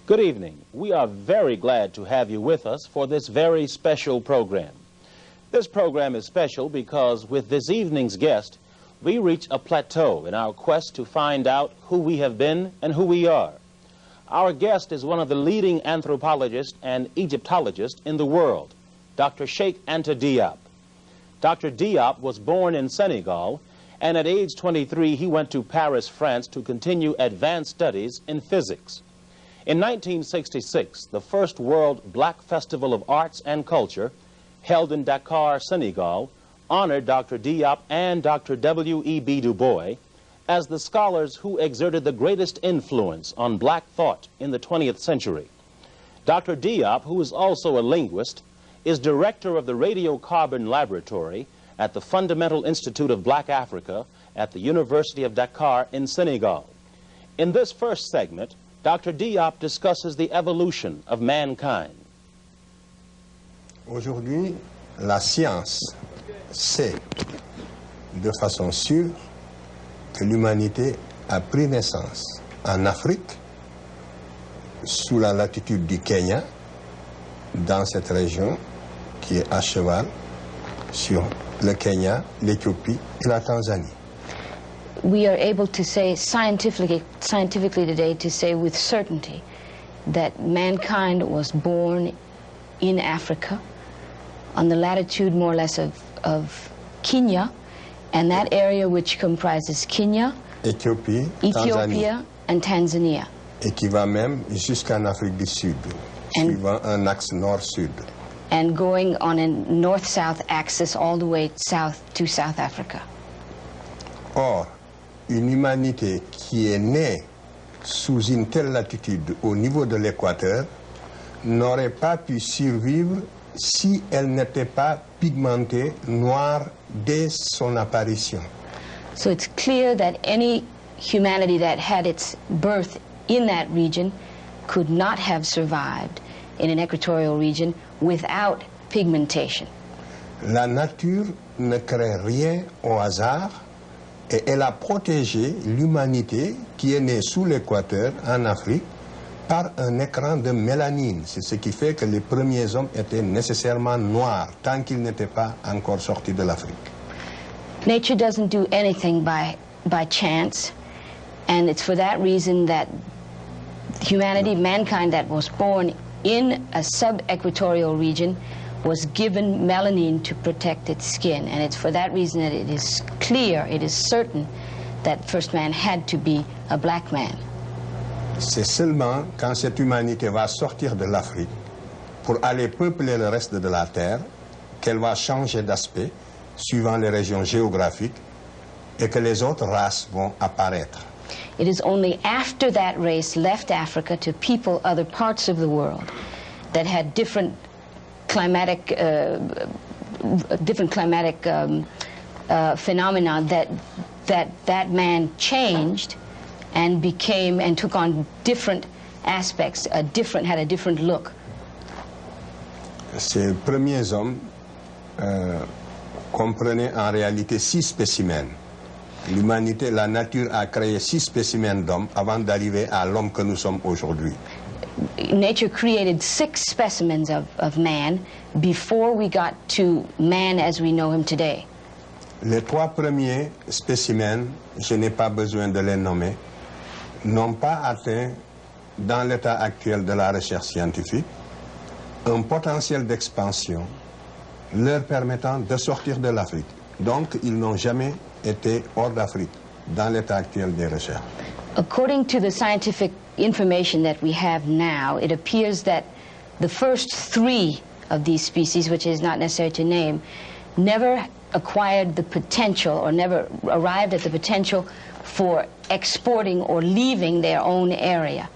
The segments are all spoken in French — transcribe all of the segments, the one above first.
Good evening. We are very glad to have you with us for this very special program. This program is special because with this evening's guest, we reach a plateau in our quest to find out who we have been and who we are. Our guest is one of the leading anthropologists and Egyptologists in the world, Dr. Cheikh Anta Diop. Dr. Diop was born in Senegal, and at age 23, he went to Paris, France to continue advanced studies in physics. In 1966, the first World Black Festival of Arts and Culture, held in Dakar, Senegal, honored Dr. Diop and Dr. W.E.B. Du Bois as the scholars who exerted the greatest influence on black thought in the 20th century. Dr. Diop, who is also a linguist, is director of the Radiocarbon Laboratory at the Fundamental Institute of Black Africa at the University of Dakar in Senegal. In this first segment, Dr. Diop discusses the evolution of mankind. Aujourd'hui, la science sait de façon sûre que l'humanité a pris naissance en Afrique, sous la latitude du Kenya, dans cette région qui est à cheval sur le Kenya, l'Éthiopie et la Tanzanie. We are able to say scientifically today, to say with certainty that mankind was born in Africa on the latitude more or less of Kenya, and that area which comprises Kenya, Éthiopie, Ethiopia, and Tanzania. Et qui va même jusqu'en Afrique du Sud, suivant un axe nord-sud. And going on a north-south axis all the way south to South Africa. Or, une humanité qui est née sous une telle latitude au niveau de l'équateur n'aurait pas pu survivre si elle n'était pas pigmentée noire dès son apparition. So it's clear that any humanity that had its birth in that region could not have survived in an equatorial region without pigmentation. La nature ne crée rien au hasard et elle a protégé l'humanité qui est née sous l'équateur en Afrique par un écran de mélanine. C'est ce qui fait que les premiers hommes étaient nécessairement noirs tant qu'ils n'étaient pas encore sortis de l'Afrique. Nature doesn't do anything by chance, and it's for that reason that humanity, mankind that was born in a sub-equatorial region was given melanin to protect its skin, and it's for that reason that it is clear, it is certain that first man had to be a black man. C'est seulement quand cette humanité va sortir de l'Afrique pour aller peupler le reste de la Terre qu'elle va changer d'aspect suivant les régions géographiques et que les autres races vont apparaître. It is only after that race left Africa to people other parts of the world that had different climatic phenomena that man changed and became and took on different aspects, had a different look. Ces premiers hommes comprenaient en réalité 6 spécimens. L'humanité, la nature a créé 6 spécimens d'hommes avant d'arriver à l'homme que nous sommes aujourd'hui. Nature created 6 specimens of man before we got to man as we know him today. Les 3 premiers spécimens, je n'ai pas besoin de les nommer, n'ont pas atteint, dans l'état actuel de la recherche scientifique, un potentiel d'expansion leur permettant de sortir de l'Afrique. Donc, ils n'ont jamais été hors d'Afrique, dans l'état actuel des recherches. According to the scientific information that we have now, it appears that the first 3 of these species, which is not necessary to name, never acquired the potential or never arrived at the potential for exporting or leaving their own area.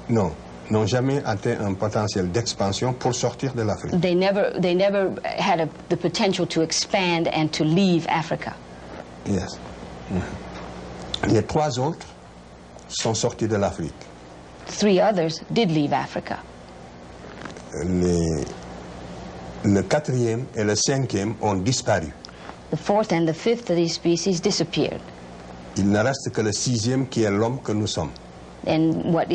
Non, n'ont jamais atteint un potentiel d'expansion pour sortir de l'Afrique. They never had the potential to expand and to leave Africa. Yes. Les 3 autres sont sortis de l'Afrique. 3 others did leave Africa. Le 4e et le 5e ont disparu. The 4th and the 5th of these species disappeared. Il ne reste que le 6e qui est l'homme que nous sommes. And what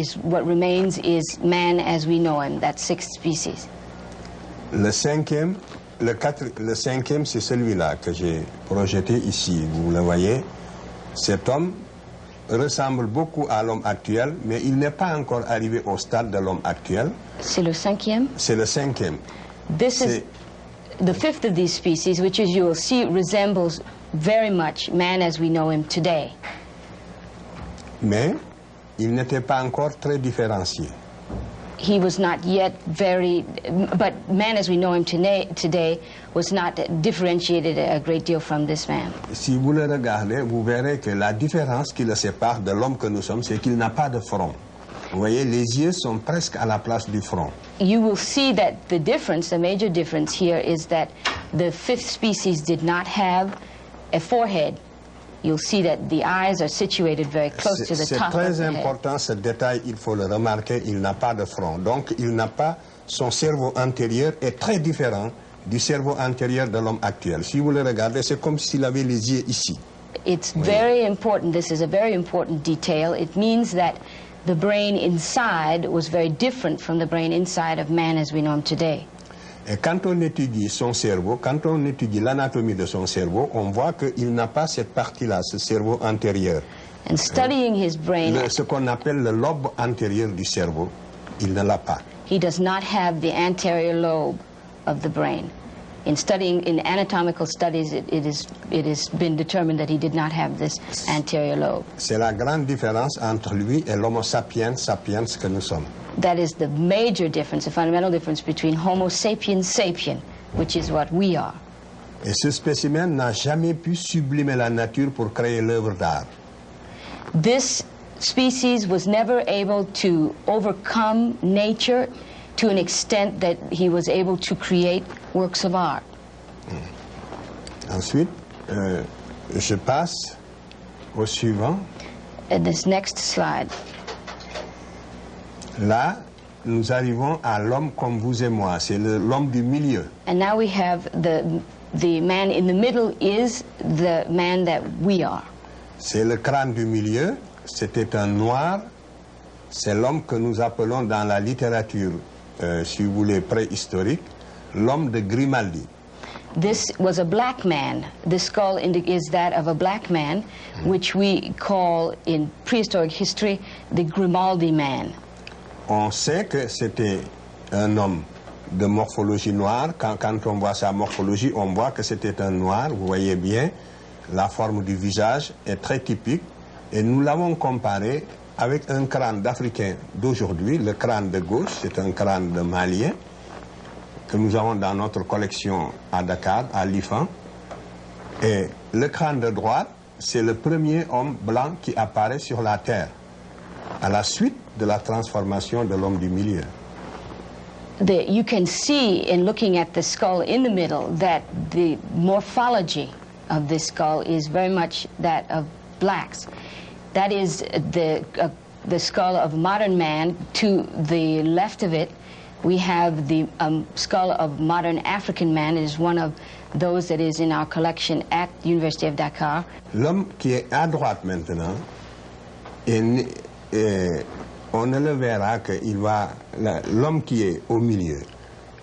remains is man as we know him, that sixth species. Le cinquième, c'est celui-là que j'ai projeté ici. Vous le voyez. Cet homme ressemble beaucoup à l'homme actuel, mais il n'est pas encore arrivé au stade de l'homme actuel. C'est le cinquième? C'est le cinquième. This is the fifth of these species, which, as you will see, resembles very much man as we know him today. Mais il n'était pas encore très différencié. He was not yet but man as we know him today was not differentiated a great deal from this man. Si vous le regardez, vous verrez que la différence qui le sépare de l'homme que nous sommes, c'est qu'il n'a pas de front. Vous voyez, les yeux sont presque à la place du front. You will see that the difference, the major difference here, is that the fifth species did not have a forehead. You'll see that the eyes are situated very close to the top of the head. C'est très important ce détail, il faut le remarquer, il n'a pas de front. Donc il n'a pas, son cerveau antérieur est très différent du cerveau antérieur de l'homme actuel. Si vous le regardez, c'est comme s'il avait les yeux ici. It's very important, this is a very important detail. It means that the brain inside was very different from the brain inside of man as we know him today. Et quand on étudie son cerveau, quand on étudie l'anatomie de son cerveau, on voit qu'il n'a pas cette partie-là, ce cerveau antérieur. And studying his brain, ce qu'on appelle le lobe antérieur du cerveau, il ne l'a pas. He does not have the anterior lobe of the brain. In studying, in anatomical studies, it has been determined that he did not have this anterior lobe. C'est la grande différence entre lui et l'Homo sapiens sapiens que nous sommes. That is the major difference, the fundamental difference between Homo sapiens sapien, which is what we are. Et ce spécimen n'a jamais pu sublimer la nature pour créer l'œuvre d'art. This species was never able to overcome nature to an extent that he was able to create works of art. Ensuite, je passe au suivant. This next slide. Là, nous arrivons à l'homme comme vous et moi. C'est l'homme du milieu. And now we have the man in the middle is the man that we are. C'est le crâne du milieu. C'était un noir. C'est l'homme que nous appelons dans la littérature, si vous voulez, préhistorique, l'homme de Grimaldi. This was a black man. The skull is that of a black man, which we call in prehistoric history the Grimaldi man. On sait que c'était un homme de morphologie noire. Quand on voit sa morphologie, on voit que c'était un noir. Vous voyez bien, la forme du visage est très typique. Et nous l'avons comparé avec un crâne d'Africain d'aujourd'hui. Le crâne de gauche, c'est un crâne de Malien que nous avons dans notre collection à Dakar, à l'IFAN. Et le crâne de droite, c'est le premier homme blanc qui apparaît sur la Terre, à la suite de la transformation de l'homme du milieu. You can see in looking at the skull in the middle that the morphology of this skull is very much that of blacks. That is the skull of modern man. To the left of it, we have the skull of modern African man. It is one of those that is in our collection at the University of Dakar. L'homme qui est à droite maintenant, on ne le verra que l'homme qui est au milieu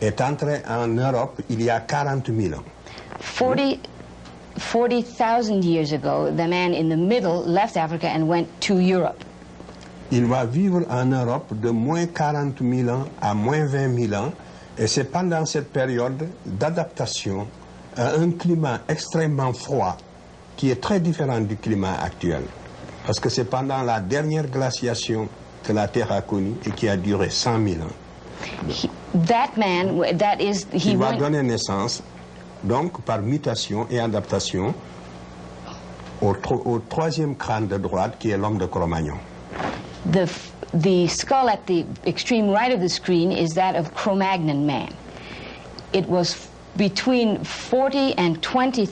est entré en Europe il y a 40 000 ans. 40,000 years ago, the man in the middle left Africa and went to Europe. Il va vivre en Europe de moins 40 000 ans à moins 20 000 ans, et c'est pendant cette période d'adaptation à un climat extrêmement froid qui est très différent du climat actuel. Parce que c'est pendant la dernière glaciation que la Terre a connu et qui a duré 100 000 ans. Il va donner naissance, donc par mutation et adaptation, au troisième crâne de droite qui est l'homme de Cro-Magnon. The skull at the extreme right of the screen is that of Cro-Magnon man. It was between 40 and 20